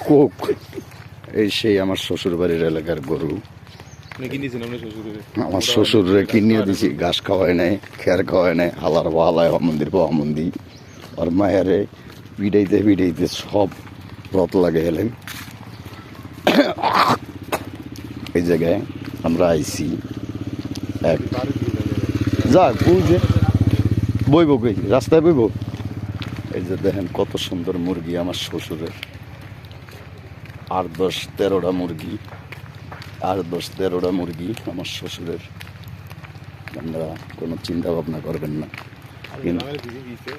Coke এই সেই আমার শ্বশুর বাড়ির এলাকার গরু। আমার শ্বশুরে কিনিয়ে দিছি, ঘাস খাওয়াই নাই, খের খাওয়াই নাই, হালার হালায় মন্দির পাওয়া মন্দির আর মায়ারে পিড়াইতে পিড়াইতে সব রত লাগে এলেন। এই জায়গায় আমরা আইছি এক যাক বুঝে বইব কই রাস্তায় বইব। এই যে দেখেন কত সুন্দর মুরগি আমার শ্বশুরের, 8-10-13টা মুরগি, 8-10-13টা মুরগি আমার শ্বশুরের। আপনারা কোনো চিন্তা ভাবনা করবেন না।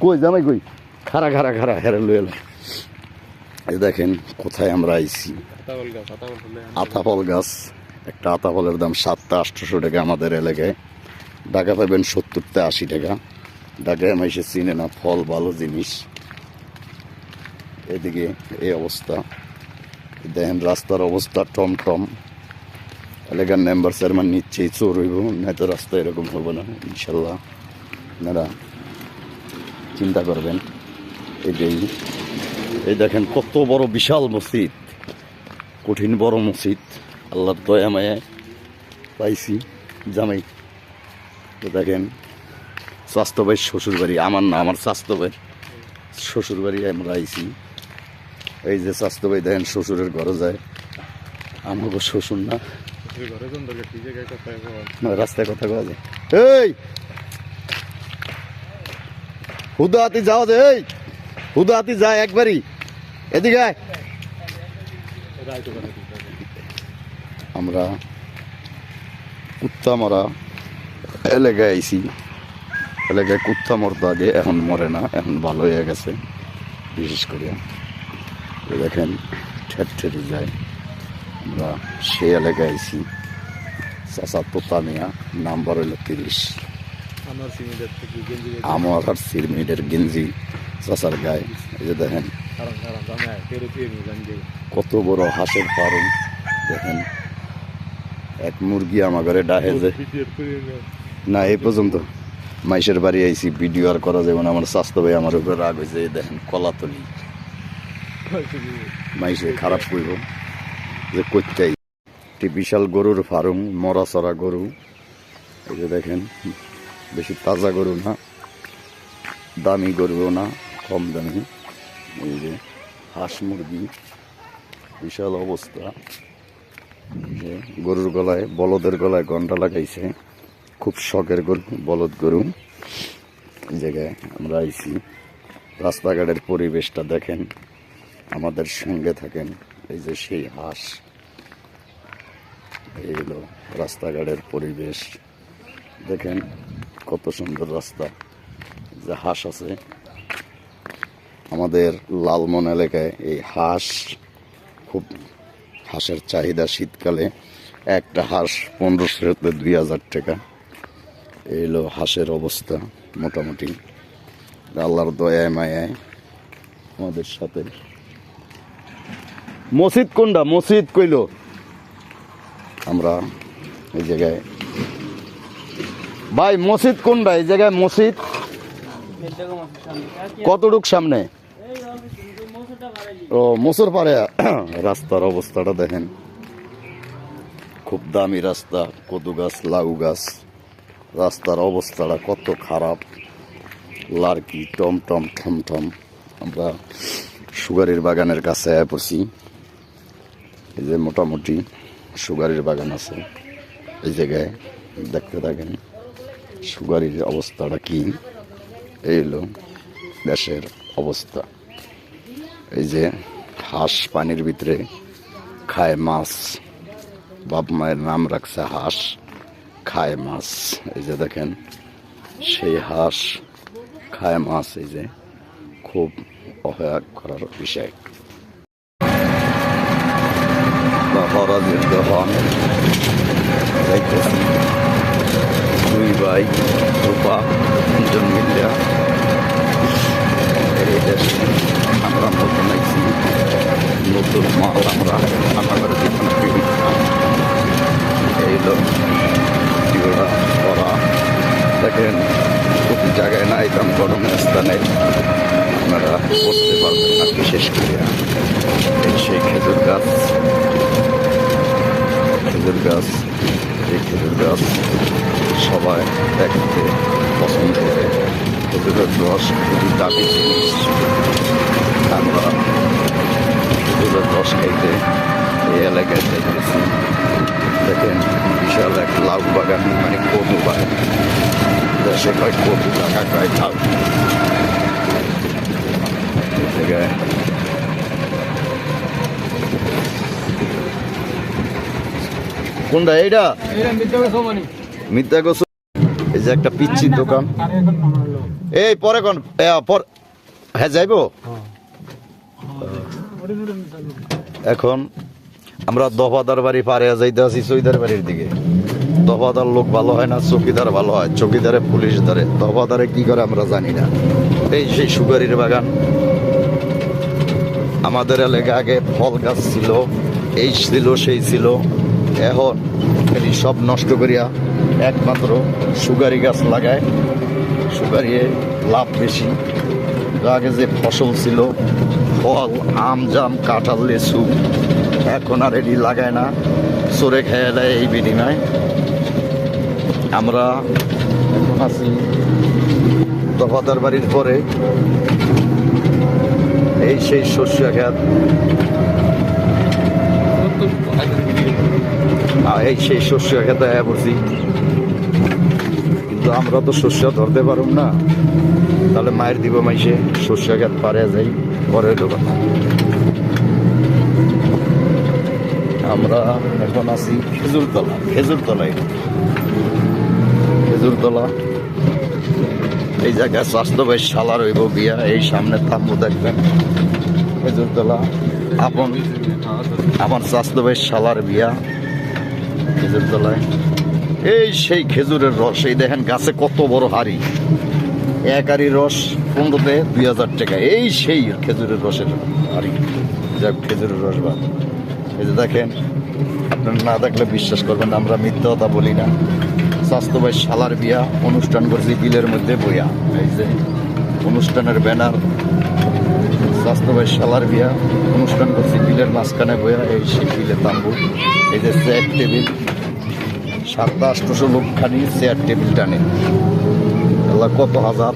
কই জামাই কই খারা খারা খারা হেরে লয়ে এলাম। এই দেখেন কোথায় আমরা আইছি, আতাফল গাছ। একটা আতাফলের দাম 700-800 টাকা আমাদের এলাকায়। ঢাকা পাবেন 70-80 টাকা। ঢাকায় মাইসে চিনে না, ফল ভালো জিনিস। এদিকে এই অবস্থা দেখেন, রাস্তার অবস্থা টমটম। এলাকার মেম্বার চেয়ারম্যান নিশ্চয়ই চোর হইব, নাই তো রাস্তা এরকম হবে না ইনশাল্লাহ। আপনারা চিন্তা করবেন। এটাই এই দেখেন কত বড় বিশাল মসজিদ, কঠিন বড় মসজিদ। আল্লাহর দয়া মায়ায় পাইছি জামাই। তো দেখেন স্বাস্থ্য ভাই শ্বশুর বাড়ি, আমার না, আমার স্বাস্থ্য ভাই শ্বশুর বাড়ি আমরা আইছি। এই যে স্বাস্থ্য ভাই দেখেন শ্বশুরের ঘরে যায়, আমাকে শ্বশুর না, রাস্তায় কথা কওয়া যায়। এই হুদা হাতি যাওয়া যায়, এই হুদা হাতি যায় একবারই, এদিকে আমরা কুত্তা মারা এলাকায় আইছি। এলাকায় কুত্তা মরতো আগে, এখন মরে না, এখন ভালো হয়ে গেছে। বিশেষ করে দেখেন ঠেট ঠেটে যায়। আমরা সে এলাকায় আইছি। চাষা তোতামিয়া, নাম্বার হইল 30। আমার আর 3 মিনিটের গেঞ্জি চাষার গায়ে। এই যে দেখেন কত বড় হাঁসের ফার্ম। দেখেন এক মুরগি আমার ঘরে ডাহে যায় না। এই পর্যন্ত মাইশের বাড়ি আইসি, ভিডিও আর করা যাবে না। আমার স্বাস্থ্য ভাই আমার উপরে রাগ হয়েছে। দেখেন কলাতলি মাইশে খারাপ করব যে করতে। একটি বিশাল গরুর ফার্ম, মরাচরা গরু। এই যে দেখেন বেশি তাজা গরু না, দামি গরুও না, কম দামি। এই যে হাঁস মুরগি, বিশাল অবস্থা। যে গরুর গলায়, বলদের গলায় ঘন্টা লাগাইছে। খুব শখের গরু, বলদ গরু। এই জায়গায় আমরা আইছি। রাস্তাঘাটের পরিবেশটা দেখেন, আমাদের সঙ্গে থাকেন। এই যে সেই হাঁস, এই হলো রাস্তাঘাটের পরিবেশ। দেখেন কত সুন্দর রাস্তা। যে হাঁস আছে আমাদের লালমন এলাকায়, এই হাঁস খুব, হাঁসের চাহিদা শীতকালে। একটা হাঁস 1500-2000 টাকা। এই হলো হাঁসের অবস্থা মোটামুটি। আল্লাহর দয়ায় মায়ায় আমাদের সাথে। মসজিদ কোনটা, মসজিদ কইল? আমরা এই জায়গায় ভাই মসজিদ কোনটা? এই জায়গায় মসজিদ কতটুক সামনে? ও মোসর পারে। রাস্তার অবস্থাটা দেখেন, খুব দামি রাস্তা, কদু গাছ, লাউ গাছ। রাস্তার অবস্থাটা কত খারাপ, লার্কি টমটম ঠমঠম। আমরা সুগারির বাগানের কাছে পড়ছি। এই যে মোটামুটি সুগারির বাগান আছে এই জায়গায়, দেখতে থাকেন সুগারির অবস্থাটা কি। এই হলো দেশের অবস্থা। এই যে হাঁস পানির ভিতরে খায় মাছ, বাপ মায়ের নাম রাখছে হাঁস খায় মাছ। এই যে দেখেন সেই হাঁস খায় মাছ। এই যে খুব অবাক করার বিষয়। দুই ভাই রূপা জন্মিল্লা। এই দেশে আমরা নতুন আইছি, নতুন মাল আমরা আমাদের জীবনে। এই লোক করা দেখেন প্রতি জায়গায় না, একদম গরমের স্থানে আপনারা করতে পারবেন না। শেষ করি। এই সেই খেজুর গাছ, খেজুর গাছ, এই খেজুর গাছ সবাই দেখতে পছন্দ করে। খেজুরের রস খুবই দামি জিনিস। আমরা খেজুরের রস খাইতে এই এলাকায় দেখতেছি। দেখেন বিশাল এক লাউ বাগান, মানে কদু বাগান, দেশে কয় কদু, টাকা কয় লাউ। জায়গায় কোনটা এইটা মিথ্যা গোস? এই যে একটা পিচ্ছির দোকান, এই পরে কোন হ্যাঁ যাইবো। এখন আমরা দফাদার বাড়ি পারে যাইতে আছি চৌকিদার বাড়ির দিকে। দফাদার লোক ভালো হয় না, চৌকিদার ভালো হয়। চৌকিদারে পুলিশ ধরে, দফাদারে কি করে আমরা জানি না। এই সেই সুপারির বাগান। আমাদের এলাকা আগে ফল গাছ ছিল, এই ছিল সেই ছিল। এখন এই সব নষ্ট করিয়া একমাত্র সুগারি গাছ লাগায়। সুগারিয়ে লাভ বেশি। আগে যে ফসল ছিল, ফল, আম, জাম, কাঁঠাল, লেচু, এখন আর এটি লাগায় না, চোরে খেয়ে দেয় এই বিনিময়। আমরা এখন আছি দফাদার বাড়ির পরে। এই সেই শস্য ক্ষেত, এই সেই শস্য খেতে পড়ছি। কিন্তু আমরা তো শস্য ধরতে পারব না, তাহলে মায়ের দিব মাইসে। শস্য খেত পারে যাই পরে দোকান। আমরা এখন আছি খেজুরতলা। খেজুরতলায়, খেজুরতলা এই জায়গায় স্বাস্থ্য বেশ শালার হইব বিয়া। এই সামনে থাম্বু দেখবেন, খেজুরতলা। আমার স্বাস্থ্য বেশ শালার বিয়া খেজুরতলায়। এই সেই খেজুরের রস, এই দেখেন গাছে কত বড় হাড়ি, এক হাড়ি রস 15-তে 2000 টাকা। এই সেই খেজুরের রসের হাড়ি, যাক খেজুরের রস বা। এই যে দেখেন, আপনার না দেখলে বিশ্বাস করবেন না, আমরা মিথ্যা কথা বলি না। স্বাস্থ্য ভাই শালার বিয়া অনুষ্ঠান করছি বিলের মধ্যে বইয়া। এই যে অনুষ্ঠানের ব্যানার, স্বাস্থ্য ভাই শালার বিয়া অনুষ্ঠান করছি বিলের মাঝখানে বইয়া। এই সেই বিলে তাম্বু, এই যে চেয়ার টেবিল, 700-800 লোক খানি চেয়ার টেবিল টানে, কত হাজার।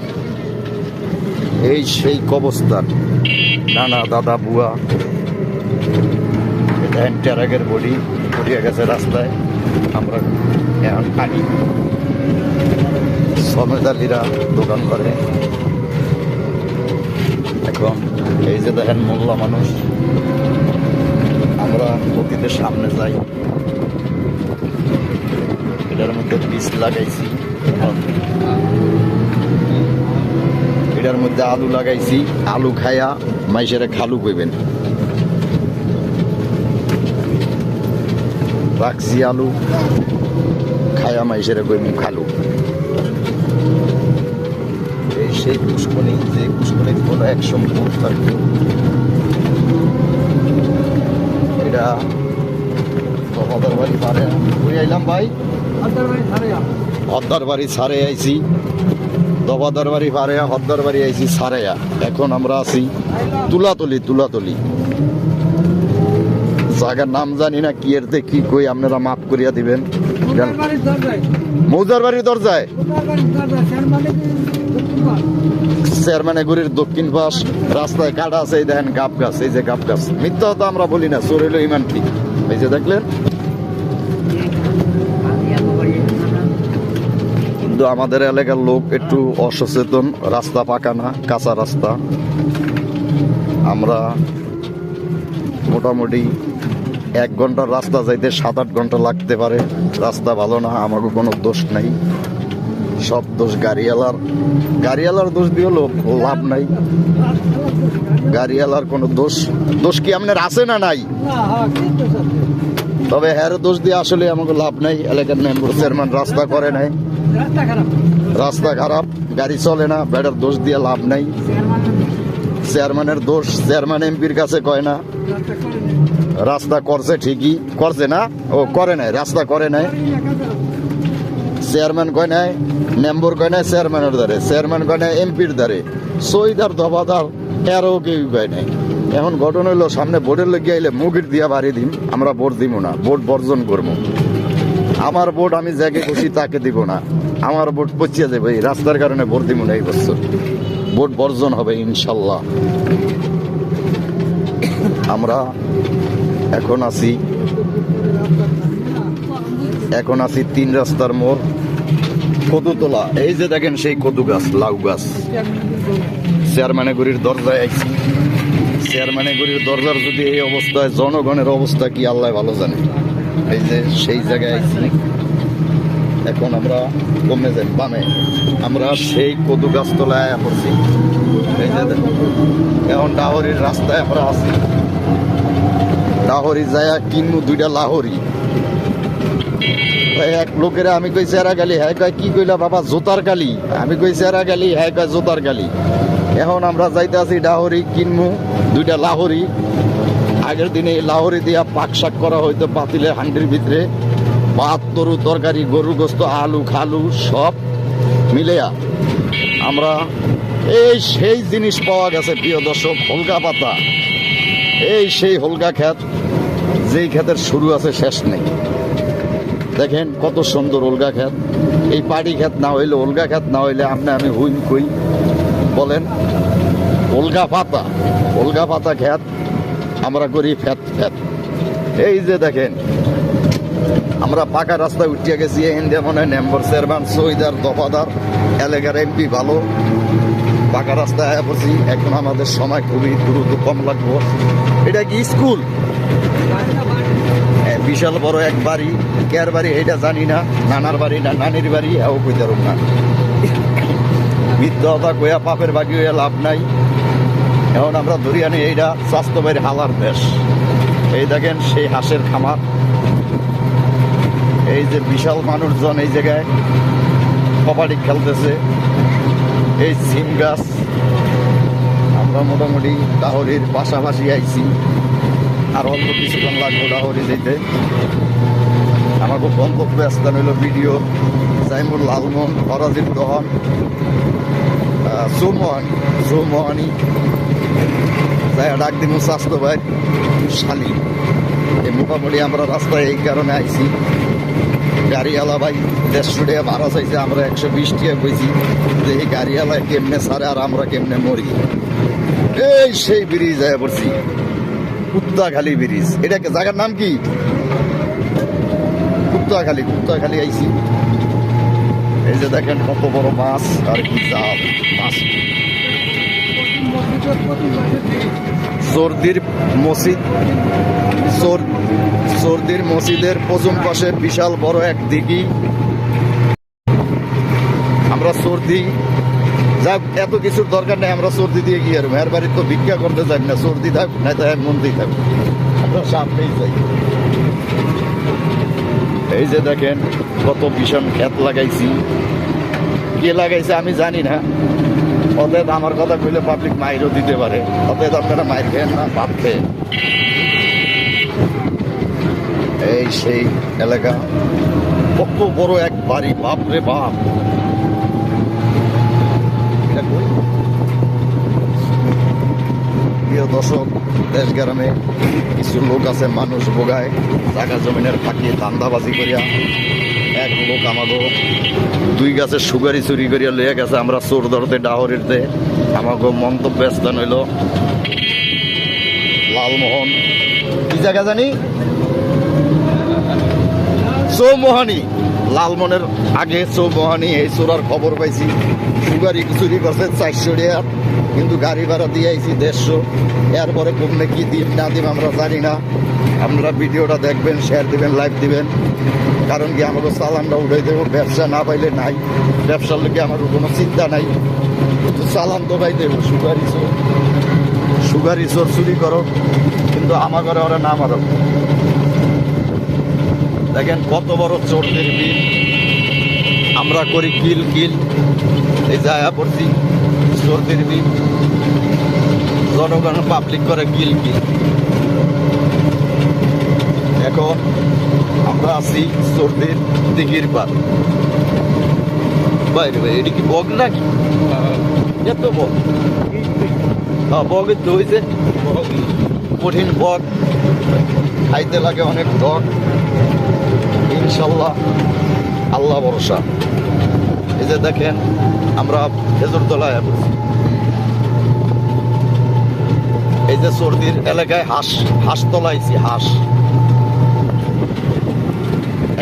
এই সেই কবরস্থান, নানা দাদা বুয়া। এটা ট্যারাগের বডি পড়িয়া গেছে রাস্তায়, আমরা এখন খানি। সমেদালিরা দোকান করে। এখন এই যে দেখেন মোল্লা মানুষ, আমরা অতীতের সামনে যাই। এটার মধ্যে বীজ লাগাইছি, এটার মধ্যে আলু লাগাইছি। আলু খায়া মাইসেরা খালু কইবেন। রাখছি আলু খায়া মাইসেরা কইবেন খালু। এই সেই পুষ্কনি, যে পুষ্কনি কোনো একসময় ফুল থাকবে। এটা দফাদার বাড়ি পারে ঘুরে আইলাম ভাই, হদ্দার বাড়ি ছাড়ে আইছি। দফাদার বাড়ি পারে হদ্দার বাড়ি আইছি ছাড়াইয়া। এখন আমরা আছি তুলাতলি। তুলাতলি জায়গার নাম জানি না কি, এর কি কই, আপনারা মাফ করিয়া দিবেন। মৌজার বাড়ির দরজায়, চেয়ারম্যানে গুড়ির দক্ষিণ পাশ রাস্তায় কাটা আছে। এই দেখেন গাব গাছ, এই যে গাব গাছ। মিথ্যা তো আমরা বলি না, চোর হইল ইমান ঠিক। এই যে দেখলেন। কিন্তু আমাদের এলাকার লোক একটু অসচেতন, রাস্তা পাকা না, কাঁচা রাস্তা। আমরা মোটামুটি 1 ঘন্টার রাস্তা যাইতে 7-8 ঘন্টা লাগতে পারে। রাস্তা ভালো না, আমাকে কোনো দোষ নাই, সব দোষ গাড়িওয়ালার। গাড়িওয়ালার দোষ দিয়ে লাভ নাই, গাড়িওয়ালার কোনো দোষ কি আপনার আছে না নাই? তবে হ্যার দোষ দিয়ে আসলে আমাকে লাভ নাই। এলাকার মেম্বার চেয়ারম্যান রাস্তা করে নাই, রাস্তা খারাপ, গাড়ি চলে না, বেটার দোষ দিয়ে লাভ নাই। চেয়ারম্যানের দোষ, চেয়ারম্যান এমপির কাছে কয় না। রাস্তা করছে ঠিকই, করছে না, ও করে নাই, রাস্তা করে নাই। চেয়ারম্যান কয় নাই, মেম্বার কয় নাই চেয়ারম্যানের দ্বারে, চেয়ারম্যান কয় নাই এমপির দ্বারে, সইদার দফাদার এরও কেউ কয় নাই। এখন ঘটনা হইলো সামনে বোর্ডের লেগে আইলে মুগির দিয়া বাড়ি দিম, আমরা ভোট দিব না, ভোট বর্জন করবো। আমার ভোট আমি যাকে খুশি তাকে দিব না, আমার ভোট পচিয়ে যাবে, এই রাস্তার কারণে ভোট দিব না। এই বছর ভোট বর্জন হবে ইনশাল্লাহ। আমরা এখন আছি 3 রাস্তার মোড়, কদুতলা। এই যে দেখেন সেই কদু গাছ, লাউ গাছ। চেয়ারম্যানের দরজায় আইছি। চেয়ারম্যানের দরজার যদি এই অবস্থায়, জনগণের অবস্থা কি আল্লাহ ভালো জানে। এই যে সেই জায়গায় আইছি। এখন আমরা কমে যাই বামে, আমরা সেই কদু গাছ তলায় পড়ছি। এই যে এখন ডাহরির রাস্তায় আমরা আছি। ডাহরি যায় কিনবো 2টা লাহরি। এক লোকেরা আমি কই চেহারা গালি, হ্যাঁ কয় কি কইলা বাবা জোতার গালি। আমি কই চেহারা গালি, হ্যাঁ কয় জোতার গালি। এখন আমরা যাইতে আছি ডাহরি কিনবো 2টা লাহরি। আগের দিনে এই লাহরি দিয়া পাক শাক করা হইতো পাতিলে হান্ডির ভিতরে, ভাত তরু তরকারি, গরু গোস্ত, আলু খালু সব মিলেয়া আমরা এই সেই জিনিস পাওয়া গেছে। প্রিয় দর্শক, হোলকা পাতা, এই সেই হোলকা ক্ষেত, যেই ক্ষেতের শুরু আছে শেষ নেই। দেখেন কত সুন্দর হোলকা ক্ষেত। এই পাড়ি ক্ষেত না হইলে, হোলকা ক্ষেত না হইলে আমি হুইন কই বলেন। হোলকা পাতা ক্ষেত আমরা করি ফ্যাত ফ্যাত। এই যে দেখেন আমরা পাকা রাস্তায় উঠিয়ে গেছি। ইন্ডিয়া মনে হয় মেম্বার চেয়ারম্যান সৈদার দফাদার এলাকার এমপি ভালো, পাকা রাস্তায় আয়া পড়ছি। এখন আমাদের সময় খুবই দ্রুত কম লাগবো। এটা কি স্কুল? বিশাল বড় এক বাড়ি। কার বাড়ি এটা জানি না, নানার বাড়ি না নানির বাড়ি, এও কইতে পারব না। মিথ্যা কথা কইয়া পাপের বাকি হইয়া লাভ নাই। এখন আমরা ধরি আনি এইটা স্বাস্থ্যবাড়ি হালার দেশ। এই দেখেন সেই হাঁসের খামার। এই যে বিশাল মানুষজন এই জায়গায় কবাডি খেলতেছে। এই সিম গাছ। আমরা মোটামুটি ডাহরির পাশাপাশি আইছি, আর অল্প কিছুক্ষণ লাগবো ডাহরি যেতে। আমার খুব গন্তব্য স্থান হইল ভিডিও জাইমুর লালমোহন, ফরাজির দহন, চৌমোহানি যাই ডাক দিব স্বাস্থ্য ভাই শালি। এই মোটামুটি আমরা রাস্তায় এই কারণে আইছি। গাড়িওয়ালা ভাই 150 টাকা ভাড়া চাইছে, আমরা 120 টাকা কইছি। যে এই গাড়িওয়ালায় কেমনে ছাড়ে আর আমরা কেমনে মরি। এই সেই ব্রিজ আয়া পড়ছি, কুত্তাখালী ব্রিজ। এটাকে জায়গার নাম কি? কুত্তাখালী আইছি। এই যে দেখেন কত বড় মাছ আর কি জাল মাছ। সর্দির মসজিদের পশ্চিম পাশে বিশাল বড় এক দিঘি। আমরা সর্দি যাক, এত কিছুর দরকার নেই, আমরা সর্দি দিয়ে গিয়ে আর মেয়ের বাড়ির তো ভিক্ষা করতে যাই না। সর্দি থাক না তো মন্দির থাক, আমরা সামনেই যাই। এই যে দেখেন কত ভীষণ ক্ষেত লাগাইছি। কে লাগাইছে আমি জানি না। অতএব আমার কথা কইলে পাবলিক মাইরও দিতে পারে। অতএব আপনারা মাইর খেয়েন না, ভাত খেয়ে। এই সেই এলাকা, কত বড় এক বাড়ি, বাপ রে বাপ। প্রিয় দর্শক, দেশ গ্রামে কিছু লোক আছে মানুষ ভোগায় জায়গা জমিনের ফাঁকি ধান্দাবাজি করিয়া। এক লোক আমাকে 2 গাছের সুগারি চুরি করিয়া লইয়া গেছে। আমরা চোর ধরতে ডাহরিতে। আমাকে মন্তব্য স্থান হইল লালমোহন, কি জায়গা জানি, চৌমোহানি। লালমোহনের আগে চৌমোহানি। এই চোরার খবর পাইছি, সুগারি চুরি করছে 400 টাকা, কিন্তু গাড়ি ভাড়া দিয়ে আইছি 150। এরপরে কমলে কি দিন না দিন আমরা জানি না। আপনারা ভিডিওটা দেখবেন, শেয়ার দিবেন, লাইক দিবেন। কারণ কি আমাকে চালানটা উঠাই দেবো। ব্যবসা না পাইলে নাই, ব্যবসার লোকে আমার কোনো চিন্তা নাই, কিন্তু চালান তো পাই দেবো। সুগারি চোর চুরি করো, কিন্তু আমার ঘরে ওরা না মারো। দেখেন কত বড় চোরদের বিল। আমরা করি কিল। এই জায়গা পড়ছি চোরদের বিল। জনগণ পাবলিক করে কিল। এখন আমরা আছি চোরদের দিঘির পার। বাইরে ভাই, এটা কি বগ নাকি? এত বগ বগের তো হয়েছে কঠিন বক, খাইতে লাগে অনেক টক। ইনশাল্লাহ আল্লাহ ভরসা। এই যে দেখেন আমরা খেজুর তলায় পড়ছি। এই যে সর্দির এলাকায় হাঁস তলাইছি, হাঁস।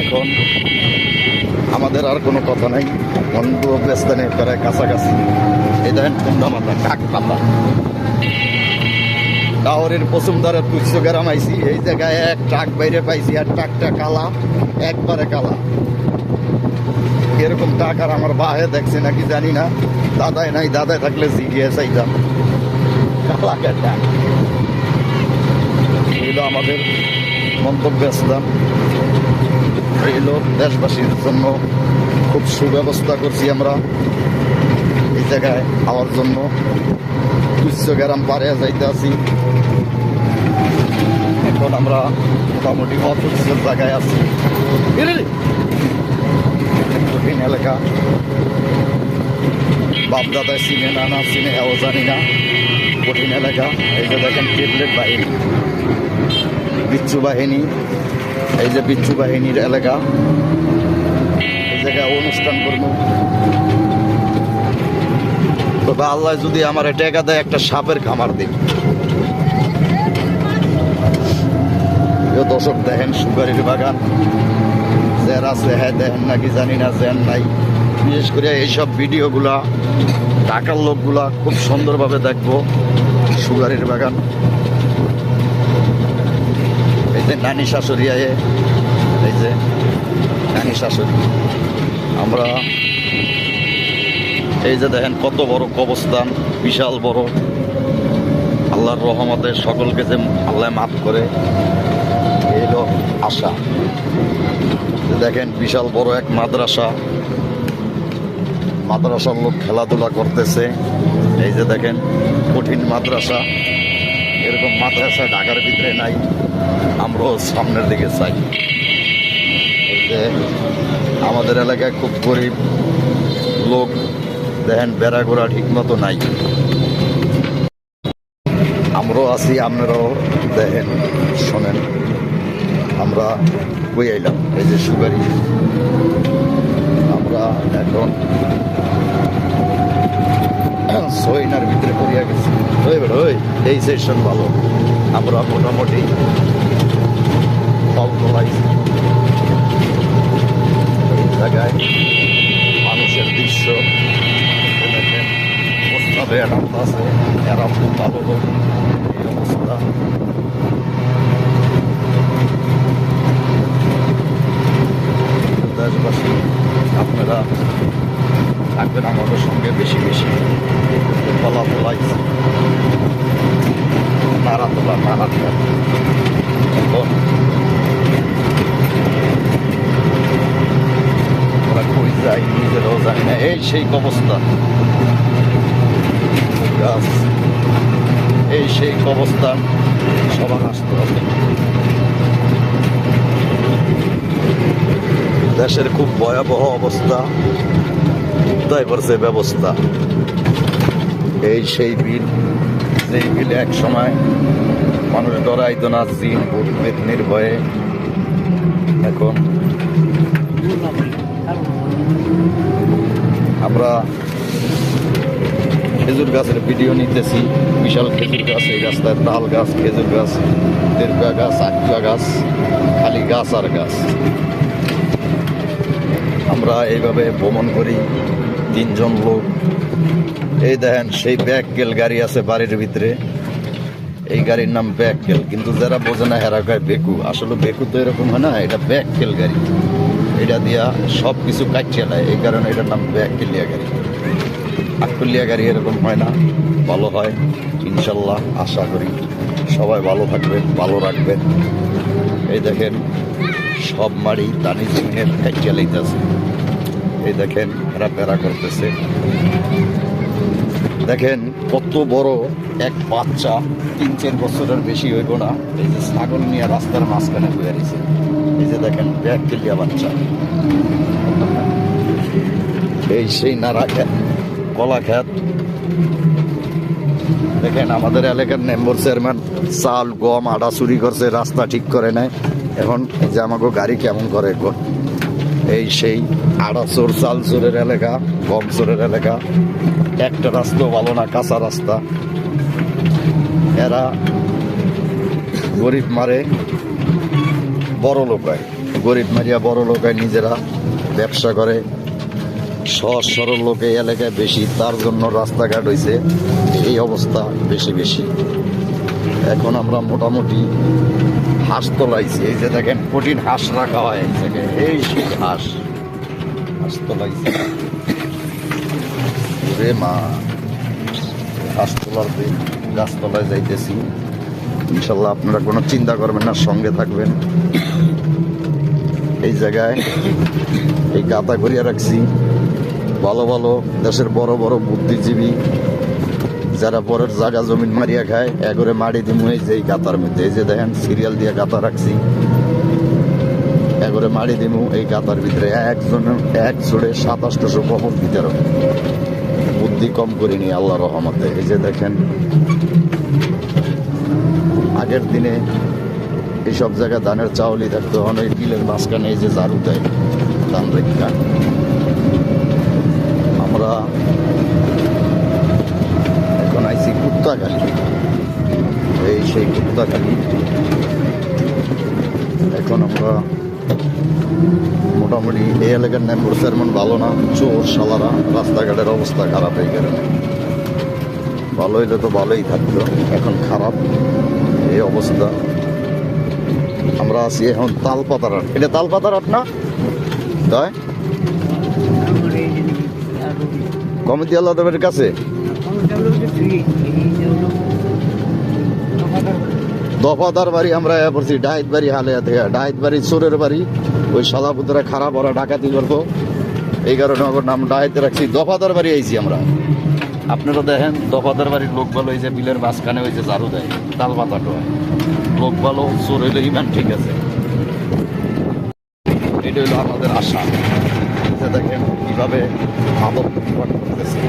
এখন আমাদের আর কোনো কথা নাই, গন্তব্যস্থানে প্রায় কাছাকাছি। এই দেখেন কুন্ডা মাথা, কাক পাতা, টাওয়ারের পছন্দারে 200 গ্রাম আইছি। এই জায়গায় এক ট্রাক বাইরে পাইছি, আর ট্রাকটা কালা, একবারে কালা। এরকম ট্রাক আর আমার বাহে দেখছে নাকি জানি না, দাদাই নাই, দাদাই থাকলে জিগিয়ে চাইতাম। কালা ট্রাক এগুলো আমাদের গন্তব্যস্থান। এগুলো দেশবাসীর জন্য খুব সুব্যবস্থা করছি আমরা। এই জায়গায় খাওয়ার জন্য 200 গ্রাম পারে যাইতে আছি। এখন আমরা মোটামুটি অফিসের জায়গায় আছি। কঠিন এলাকা, বাপ দাদা চিনে না না চিনে এও জানি না। কঠিন এলাকা। এই যে দেখেন ট্রিপলেট বাহিনী, বিচ্ছু বাহিনী। এই যে বিচ্ছু বাহিনীর এলাকা। এই জায়গায় অনুষ্ঠান করবো। তবে আল্লাহ যদি আমার টাকা দেয়, একটা সাপের খামার দিই। দর্শক দেখেন সুগারির বাগান, যার আছে হ্যাঁ দেখেন নাকি জানি না, যেন নাই। বিশেষ করে এইসব ভিডিওগুলা ঢাকার লোকগুলা খুব সুন্দরভাবে দেখবো। সুগারির বাগান। এই যে নানি শাশুড়ি আয়ে, এই যে নানি শাশুড়ি। আমরা এই যে দেখেন কত বড় কবরস্থান, বিশাল বড়। আল্লাহর রহমতে সকলকে যে আল্লাহ মাফ করে, এলো আশা। দেখেন বিশাল বড় এক মাদ্রাসা, মাদ্রাসার লোক খেলাধুলা করতেছে। এই যে দেখেন কঠিন মাদ্রাসা। এরকম মাদ্রাসা ঢাকার ভিতরে নাই। আমরাও সামনের দিকে চাই। এই যে আমাদের এলাকায় খুব গরিব লোক, দেখেন বেড়া গোড়া ঠিক মতো নাই। আমরাও আছি, আপনারাও দেখেন শোনেন। আমরা কই আইলাম, এই যে সুগারি। আমরা এখন সইনার ভিতরে পড়িয়া গেছি। এই সেশন ভালো। আমরা মোটামুটি ফল তোলাইছি। এই জায়গায় মানুষের দৃশ্য দেখেন। প্রস্তাবে এরাম আছে, এরাম খুব ভালো লোক। এই অবস্থা। দেশবাসী আপনারা থাকবেন আমাদের সঙ্গে বেশি বেশি। ফলা তোলাইছি, নাড়া তোলা, নাড়া তোলা। এখন আমরা কই যাই নিজেরাও জানি না। এই সেই অবস্থা গাছ, এই সেই অবস্থান। সবার আসতে হবে। দেশের খুব ভয়াবহ অবস্থা, তাই পড়ছে ব্যবস্থা। এই সেই বিল, যেই বিলে এক সময় মানুষ ডরাইতো না, জিন ভূত পেতনির ভয়ে। এখন আমরা খেজুর গাছের ভিডিও নিতেছি। বিশাল খেজুর গাছ এই রাস্তায়, তাল গাছ, খেজুর গাছ, দেড়কা গাছ, আকুয়া গাছ, খালি গাছ আর গাছ। আমরা এইভাবে ভ্রমণ করি 3 জন লোক। এই দেখেন সেই ব্যাককেল গাড়ি আছে বাড়ির ভিতরে। এই গাড়ির নাম ব্যাককেল, কিন্তু যারা বোঝে না হেরা কয় বেকু। আসলে বেকু তো এরকম হয় না, এটা ব্যাককেল গাড়ি। এটা দিয়া সব কিছু কাটিয়ে নেয়, এই কারণে এটার নাম ব্যাককেলিয়া গাড়ি। আকুলিয়া গাড়ি এরকম হয় না, ভালো হয় ইনশাল্লাহ। আশা করি সবাই ভালো থাকবেন, ভালো রাখবেন। এই দেখেন সব মাড়ি দানি জমিনের কাটিয়ে লইতেছে। এই দেখেন এরা প্যারা করতেছে। দেখেন কত বড় এক বাচ্চা, 3-4 বছরের বেশি হইব না। এই যে ছাগল নিয়ে রাস্তার মাঝখানে হয়ে রয়েছে। এই যে দেখেন ব্যাককেলিয়া বাচ্চা। এই সেই নাড়া খেত, কলা খেত। দেখেন আমাদের এলাকার মেম্বার চেয়ারম্যান চাল গম আটা চুরি করছে, রাস্তা ঠিক করে নেয়। এখন এই যে আমাকে গাড়ি কেমন করে এই সেই আটা চোর চাল চোরের এলাকা, গম চোরের এলাকা, একটা রাস্তাও ভালো না, কাঁচা রাস্তা। এরা গরিব মারে বড় লোক হয়, গরিব মারিয়া বড় লোক হয়, নিজেরা ব্যবসা করে। সহজ সরল লোক এই এলাকায় বেশি, তার জন্য রাস্তাঘাট হয়েছে এই অবস্থা বেশি বেশি। এখন আমরা মোটামুটি হাঁস তোলাইছি, এই যে দেখেন কঠিন হাঁস রাখা হয় এই জায়গায়, এই সেই হাঁস তোলাইছি। রে মা, হাঁস তোলার দিন গাছতলায় যাইতেছি। ইনশাল্লাহ আপনারা কোনো চিন্তা করবেন না, সঙ্গে থাকবেন। এই জায়গায় এই গাতা করিয়া রাখছি ভালো ভালো দেশের বড় বড় বুদ্ধিজীবী যারা পরের জায়গা জমিন মারিয়া খায়, একরে মারি দিমু এই যে এই গাতার মধ্যে। এই যে দেখেন সিরিয়াল দিয়ে গাতা রাখছি, একরে মারি দিমু এই গাতার ভিতরে। এক জোড়ে 2700 কবর দিতে হবে, বুদ্ধি কম করিনি আল্লাহ রহমতে। এই যে দেখেন আগের দিনে এইসব জায়গায় ধানের চাউলি থাকতো, অনেক বিলের মাঝখানে এই যে ঝাড়ু দেয় ধান রেখা। আমরা এখন আইছি কুত্তাখালি, এই সেই কুত্তাখালি। এখন আমরা মোটামুটি এই এলাকার মেম্বার চেয়ারম্যান ভালো না, চোর শালারা, রাস্তাঘাটের অবস্থা খারাপ এই কারণে। ভালো হইলে তো ভালোই থাকতো, এখন খারাপ এই অবস্থা। আমরা আছি এখন তালপাতার হাট। এটা তালপাতার হাট না তাই? কমিটি আল্লাহ দেবের কাছে দফাদার বাড়ি আমরা পড়ছি, ডাইত বাড়ি হালে থেকে ডাইত বাড়ি চোরের বাড়ি, ওই সাদাপুতরা খারাপ ওরা ডাকাতি করতো, এই কারণে ওর নাম ডাইতে রাখছি। দফাদার বাড়ি আইছি আমরা। আপনারা দেখেন দফাদার বাড়ির লোক ভালো, এই যে বিলের মাঝখানে ওই যে ঝাড়ু দেয়, তাল পাতাটা হয়, লোক ভালো, চোর হইলে ইমান ঠিক আছে। এটা হইলো আমাদের আশা। দেখেন কিভাবে আদব করতেছে,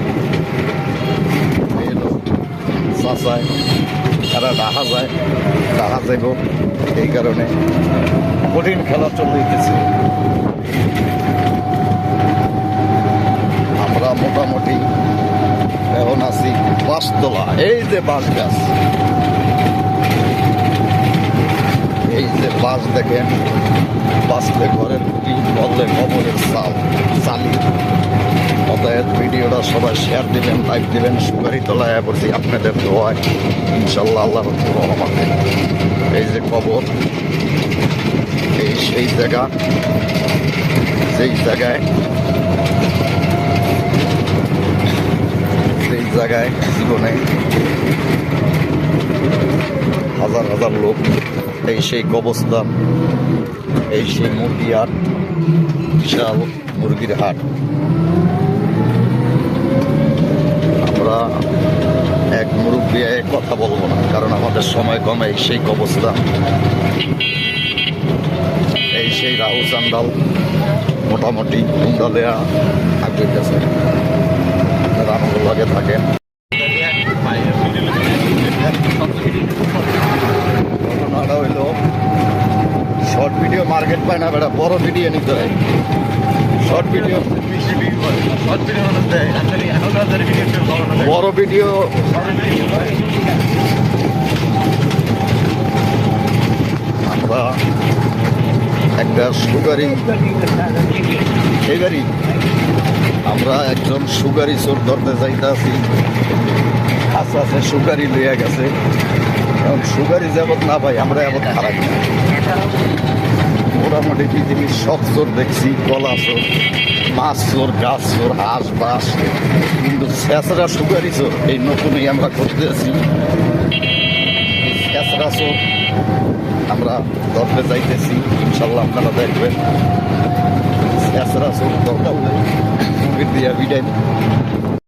এই হলো চাচায় তারা রাখা যায়, রাখা যাইব। এই কারণে কঠিন খেলা চলতেছে। আমরা মোটামুটি এখন আছি বাঁশতলা, এই যে বাঁশ গাছ, এই যে বাঁশ দেখেন, বাঁচলে ঘরের খুঁটি, বললে কবরের চালি। অতএব ভিডিওটা সবাই শেয়ার দিবেন, লাইক দিবেন। সুপারি তলায় পড়ছি আপনাদের দোয়ায়, ইনশাল্লাহ আল্লাহর রহমতে। এই যে কবর, এই সেই জায়গা, যেই জায়গায় জীবনে হাজার হাজার লোক, এই সেই কবরস্থান, এই সেই মুরগি হাট, বিশাল মুরগির হাট। আমরা এক মুরব্বী কথা বলবো না, কারণ আমাদের সময় কমে। এই সেই কবরস্থান, এই সেই রাহু চান্দাল, মোটামুটি কুন্ডালেয়া আগের কাছে। আপনারা আমাদের লগে থাকেন। ঘটনাটা হইল শর্ট ভিডিও মার্কেট পায় না বেটা, বড় ভিডিও নিতে হয়। শর্ট ভিডিও বড় ভিডিও আমরা একটা সুগারি, এই গাড়ি আমরা একজন সুগারি চোর ধরতে যাইতে আছি। আস্তে আস্তে সুগারি লইয়া গেছে, এখন সুগারি যাবত না ভাই, আমরা এমন খারাপ না। মোটামুটি পৃথিবীর সব চোর দেখছি, কলা চোর, মাছ চোর, গাছ চোর, হাঁস বাস, কিন্তু ছেঁচড়া সুগারি চোর এই নতুনই আমরা করতে আছি। ছেঁচড়া চোর আমরা ধরতে যাইতেছি, ইনশাল্লাহ আপনারা দেখবেন। ছেঁচড়া চোর দরকার দিয়া বিদায়।